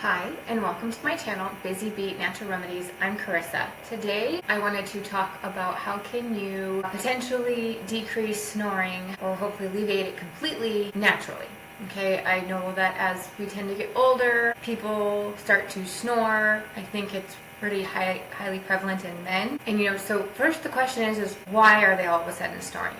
Hi, and welcome to my channel, Busy Bee Natural Remedies. I'm Karissa. Today, I wanted to talk about how can you potentially decrease snoring or hopefully alleviate it completely naturally. Okay, I know that as we tend to get older, people start to snore. I think it's pretty highly prevalent in men. And so first the question is why are they all of a sudden snoring?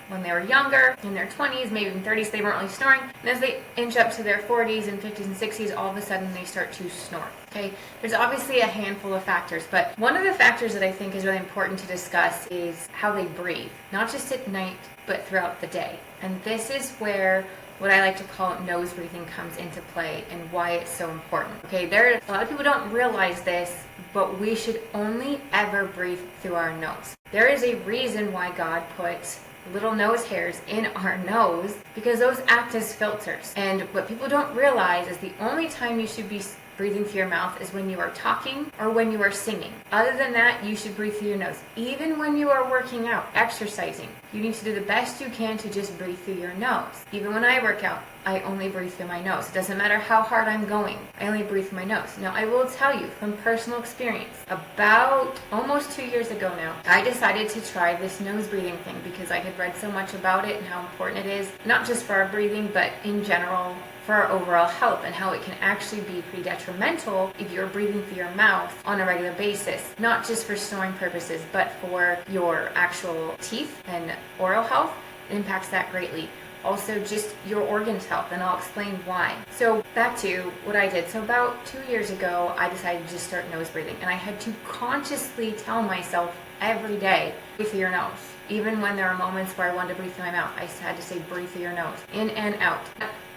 When they were younger, in their 20s, maybe in 30s, they weren't really snoring. And as they inch up to their 40s and 50s and 60s, all of a sudden they start to snore. Okay, there's obviously a handful of factors, but one of the factors that I think is really important to discuss is how they breathe, not just at night, but throughout the day. And this is where what I like to call nose breathing comes into play and why it's so important. Okay, a lot of people don't realize this, but we should only ever breathe through our nose. There is a reason why God puts little nose hairs in our nose, because those act as filters. And what people don't realize is the only time you should be breathing through your mouth is when you are talking or when you are singing. Other than that, you should breathe through your nose. Even when you are working out, exercising, you need to do the best you can to just breathe through your nose. Even when I work out, I only breathe through my nose. It doesn't matter how hard I'm going, I only breathe through my nose. Now, I will tell you from personal experience, about almost 2 years ago now, I decided to try this nose breathing thing because I had read so much about it and how important it is, not just for our breathing, but in general, for our overall health, and how it can actually be pretty detrimental if you're breathing through your mouth on a regular basis, not just for snoring purposes, but for your actual teeth and oral health. It impacts that greatly. Also just your organs health, and I'll explain why. So back to what I did. So about 2 years ago, I decided to just start nose breathing, and I had to consciously tell myself every day, breathe through your nose. Even when there are moments where I wanted to breathe through my mouth, I had to say breathe through your nose, in and out.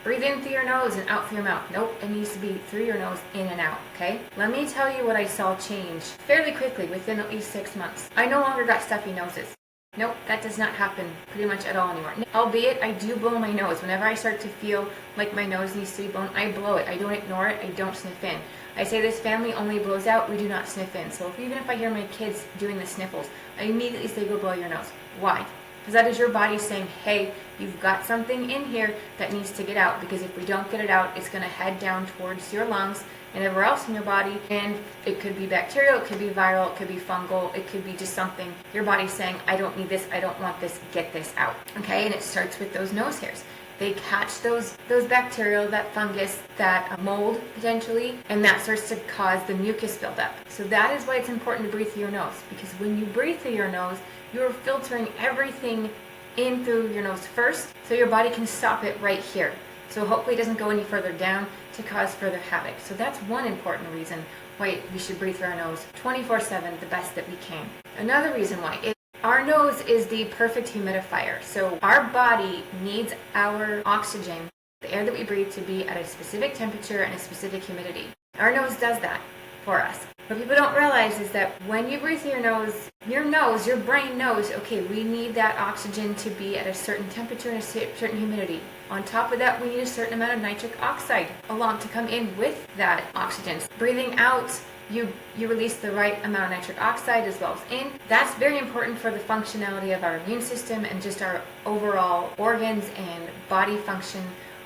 Breathe in through your nose and out through your mouth. Nope, it needs to be through your nose, in and out, okay? Let me tell you what I saw change fairly quickly within at least 6 months. I no longer got stuffy noses. Nope, that does not happen pretty much at all anymore. Albeit, I do blow my nose. Whenever I start to feel like my nose needs to be blown, I blow it. I don't ignore it. I don't sniff in. I say this family only blows out. We do not sniff in. So even if I hear my kids doing the sniffles, I immediately say go blow your nose. Why? Because that is your body saying, hey, you've got something in here that needs to get out. Because if we don't get it out, it's going to head down towards your lungs and everywhere else in your body. And it could be bacterial, it could be viral, it could be fungal, it could be just something. Your body's saying, I don't need this, I don't want this, get this out. Okay, and it starts with those nose hairs. They catch those bacteria, that fungus, that mold potentially, and that starts to cause the mucus buildup. So that is why it's important to breathe through your nose, because when you breathe through your nose, you're filtering everything in through your nose first, so your body can stop it right here. So hopefully it doesn't go any further down to cause further havoc. So that's one important reason why we should breathe through our nose 24/7, the best that we can. Another reason why is our nose is the perfect humidifier. So our body needs our oxygen, the air that we breathe, to be at a specific temperature and a specific humidity. Our nose does that for us. What people don't realize is that when you breathe through your brain knows, okay, we need that oxygen to be at a certain temperature and a certain humidity. On top of that, we need a certain amount of nitric oxide along to come in with that oxygen. Breathing out, you release the right amount of nitric oxide as well as in. That's very important for the functionality of our immune system and just our overall organs and body function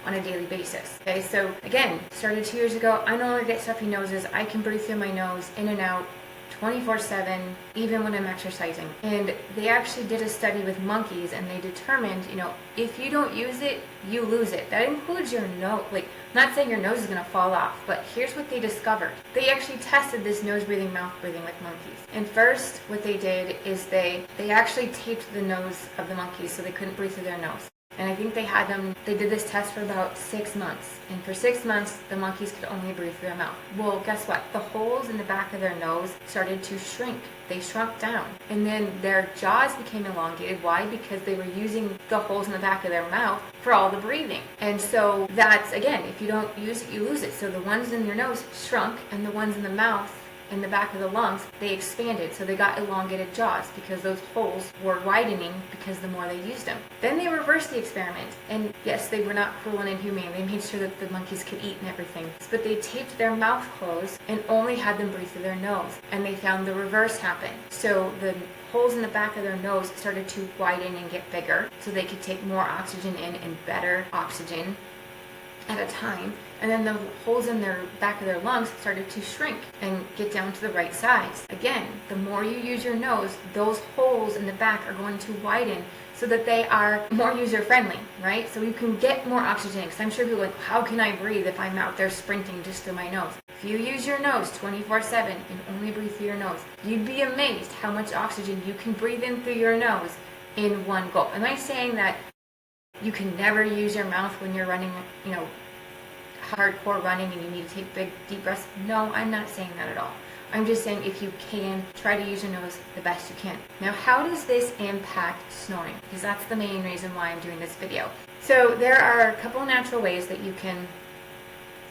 on a daily basis. Okay, so again, started 2 years ago. I no longer get stuffy noses. I can breathe through my nose, in and out, 24/7, even when I'm exercising. And they actually did a study with monkeys, and they determined, if you don't use it, you lose it. That includes your nose. Not saying your nose is going to fall off, but here's what they discovered. They actually tested this nose breathing, mouth breathing with monkeys. And first, what they did is they actually taped the nose of the monkeys so they couldn't breathe through their nose. And I think they did this test for about 6 months. And for 6 months, the monkeys could only breathe through their mouth. Well, guess what? The holes in the back of their nose started to shrink. They shrunk down. And then their jaws became elongated. Why? Because they were using the holes in the back of their mouth for all the breathing. And so that's, again, if you don't use it, you lose it. So the ones in your nose shrunk, and the ones in the mouth, in the back of the lungs, they expanded, so they got elongated jaws because those holes were widening because the more they used them. Then they reversed the experiment, and yes, they were not cruel and inhumane. They made sure that the monkeys could eat and everything, but they taped their mouth closed and only had them breathe through their nose, and they found the reverse happen. So the holes in the back of their nose started to widen and get bigger so they could take more oxygen in and better oxygen at a time, and then the holes in their back of their lungs started to shrink and get down to the right size. Again, the more you use your nose, those holes in the back are going to widen so that they are more user-friendly, right? So you can get more oxygen. Because I'm sure people are like, how can I breathe if I'm out there sprinting just through my nose? If you use your nose 24/7 and only breathe through your nose, you'd be amazed how much oxygen you can breathe in through your nose in one gulp. Am I saying that you can never use your mouth when you're running, hardcore running and you need to take big deep breaths? No, I'm not saying that at all. I'm just saying if you can, try to use your nose the best you can. Now, how does this impact snoring? Because that's the main reason why I'm doing this video. So there are a couple natural ways that you can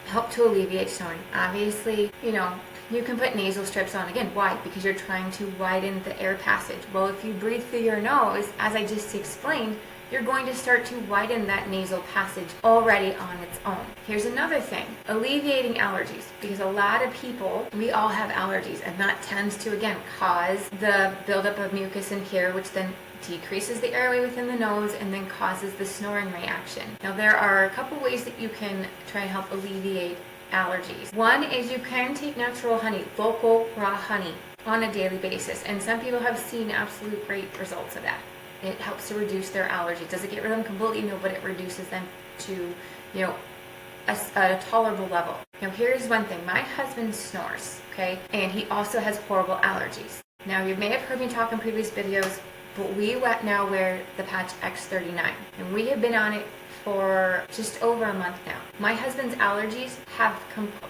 help to alleviate snoring. Obviously, you can put nasal strips on. Again, why? Because you're trying to widen the air passage. Well, if you breathe through your nose, as I just explained, you're going to start to widen that nasal passage already on its own. Here's another thing, alleviating allergies, because a lot of people, we all have allergies, and that tends to, again, cause the buildup of mucus in here, which then decreases the airway within the nose and then causes the snoring reaction. Now, there are a couple ways that you can try and help alleviate allergies. One is you can take natural honey, local raw honey, on a daily basis, and some people have seen absolute great results of that. It helps to reduce their allergies. Does it get rid of them completely? No, but it reduces them to, a tolerable level. Now, here's one thing. My husband snores, okay? And he also has horrible allergies. Now, you may have heard me talk in previous videos, but we now wear the patch X39. And we have been on it for just over a month now. My husband's allergies have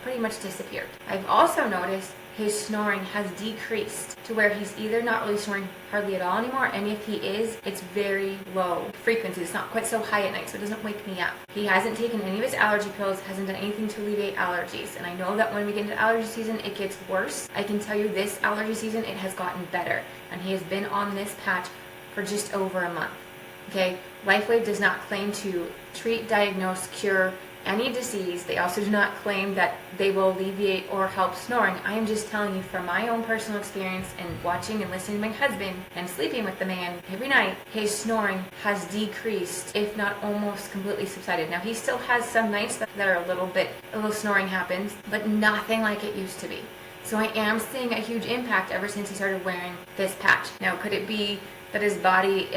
pretty much disappeared. I've also noticed his snoring has decreased to where he's either not really snoring hardly at all anymore, and if he is, it's very low frequency. It's not quite so high at night, so it doesn't wake me up. He hasn't taken any of his allergy pills, hasn't done anything to alleviate allergies, and I know that when we get into allergy season, it gets worse. I can tell you this allergy season, it has gotten better, and he has been on this patch for just over a month. Okay, LifeWave does not claim to treat, diagnose, cure any disease. They also do not claim that they will alleviate or help snoring. I am just telling you from my own personal experience and watching and listening to my husband and sleeping with the man every night, his snoring has decreased, if not almost completely subsided. Now, he still has some nights that are a little snoring happens, but nothing like it used to be. So I am seeing a huge impact ever since he started wearing this patch. Now, could it be that his body,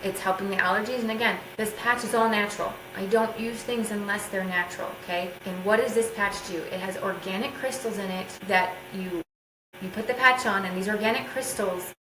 it's helping the allergies? And again, this patch is all natural. I don't use things unless they're natural, okay? And what does this patch do? It has organic crystals in it that you put the patch on, and these organic crystals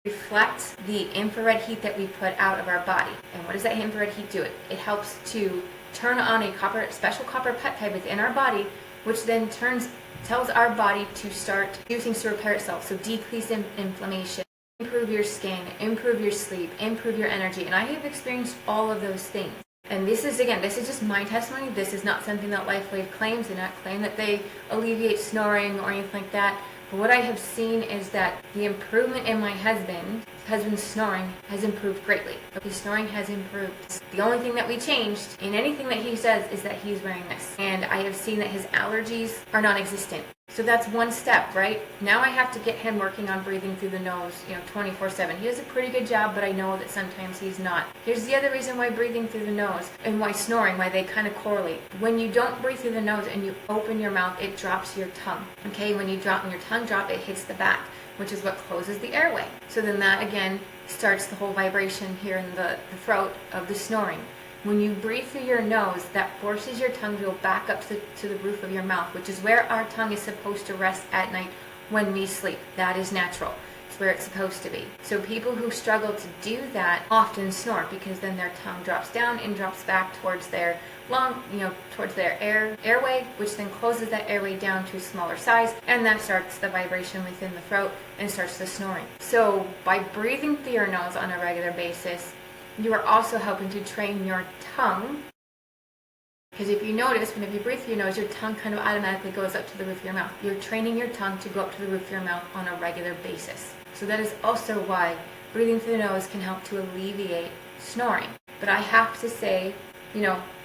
reflect the infrared heat that we put out of our body. And what does that infrared heat do? It helps to turn on a special copper peptide within our body, which then tells our body to start do things to repair itself. So decrease inflammation, improve your skin, improve your sleep, improve your energy. And I have experienced all of those things. And this is just my testimony. This is not something that LifeWave claims. They not claim that they alleviate snoring or anything like that. But what I have seen is that the improvement in my husband's snoring has improved greatly. His snoring has improved. The only thing that we changed in anything that he says is that he's wearing this. And I have seen that his allergies are non-existent. So that's one step, right? Now I have to get him working on breathing through the nose, 24/7. He does a pretty good job, but I know that sometimes he's not. Here's the other reason why breathing through the nose and why snoring, why they kind of correlate. When you don't breathe through the nose and you open your mouth, it drops your tongue. Okay, when your tongue drop, it hits the back, which is what closes the airway. So then that again starts the whole vibration here in the throat of the snoring. When you breathe through your nose, that forces your tongue to go back up to the roof of your mouth, which is where our tongue is supposed to rest at night when we sleep. That is natural. It's where it's supposed to be. So people who struggle to do that often snore, because then their tongue drops down and drops back towards their towards their airway, which then closes that airway down to a smaller size, and that starts the vibration within the throat and starts the snoring. So by breathing through your nose on a regular basis, you are also helping to train your tongue, because if you notice, whenever you breathe through your nose, your tongue kind of automatically goes up to the roof of your mouth. You're training your tongue to go up to the roof of your mouth on a regular basis. So that is also why breathing through the nose can help to alleviate snoring. But I have to say,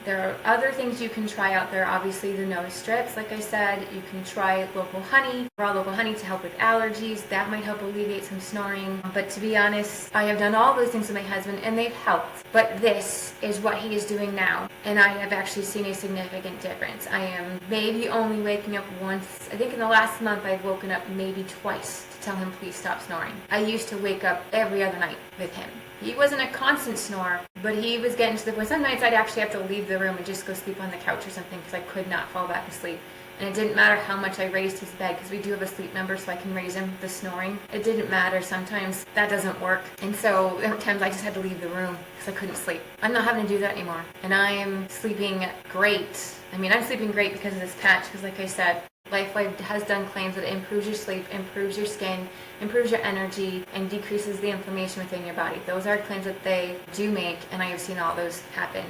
There are other things you can try out there. Obviously the nose strips, like I said. You can try local honey, raw local honey, to help with allergies. That might help alleviate some snoring. But to be honest, I have done all those things with my husband and they've helped. But this is what he is doing now, and I have actually seen a significant difference. I am maybe only waking up once. I think in the last month I've woken up maybe twice to tell him please stop snoring. I used to wake up every other night with him. He wasn't a constant snorer, but he was getting to the point. Some nights I'd actually have to leave the room and just go sleep on the couch or something because I could not fall back asleep. And it didn't matter how much I raised his bed, because we do have a sleep number so I can raise him, the snoring. It didn't matter. Sometimes that doesn't work. And so there were times I just had to leave the room because I couldn't sleep. I'm not having to do that anymore. And I am sleeping great. I mean, I'm sleeping great because of this patch, because like I said, LifeWave has done claims that it improves your sleep, improves your skin, improves your energy, and decreases the inflammation within your body. Those are claims that they do make, and I have seen all those happen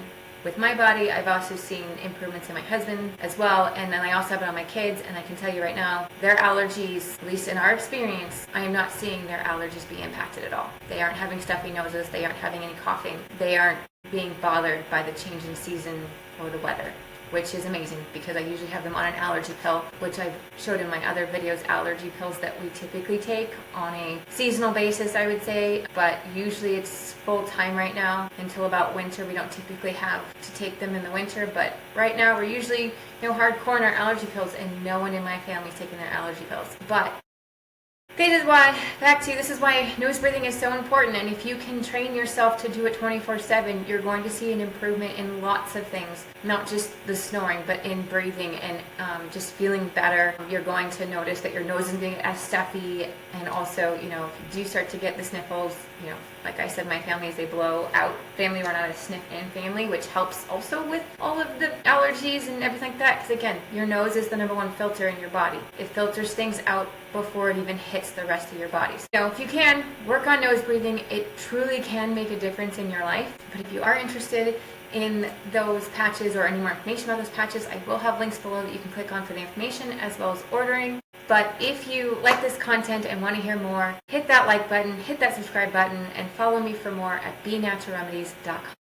with my body. I've also seen improvements in my husband as well, and then I also have it on my kids, and I can tell you right now, their allergies, at least in our experience, I am not seeing their allergies be impacted at all. They aren't having stuffy noses, they aren't having any coughing, they aren't being bothered by the change in season or the weather, which is amazing because I usually have them on an allergy pill, which I've showed in my other videos, allergy pills that we typically take on a seasonal basis, I would say, but usually it's full time right now until about winter. We don't typically have to take them in the winter, but right now we're usually, hardcore in our allergy pills, and no one in my family is taking their allergy pills. But this is why nose breathing is so important, and if you can train yourself to do it 24/7, you're going to see an improvement in lots of things, not just the snoring, but in breathing and just feeling better. You're going to notice that your nose isn't getting as stuffy, and also, if you do start to get the sniffles, like I said, my family is a blowout family. We're not a sniff-in family, which helps also with all of the allergies and everything like that, because again, your nose is the #1 filter in your body. It filters things out before it even hits the rest of your body. So if you can, work on nose breathing. It truly can make a difference in your life. But if you are interested in those patches or any more information about those patches, I will have links below that you can click on for the information as well as ordering. But if you like this content and want to hear more, hit that like button, hit that subscribe button, and follow me for more at benaturalremedies.com.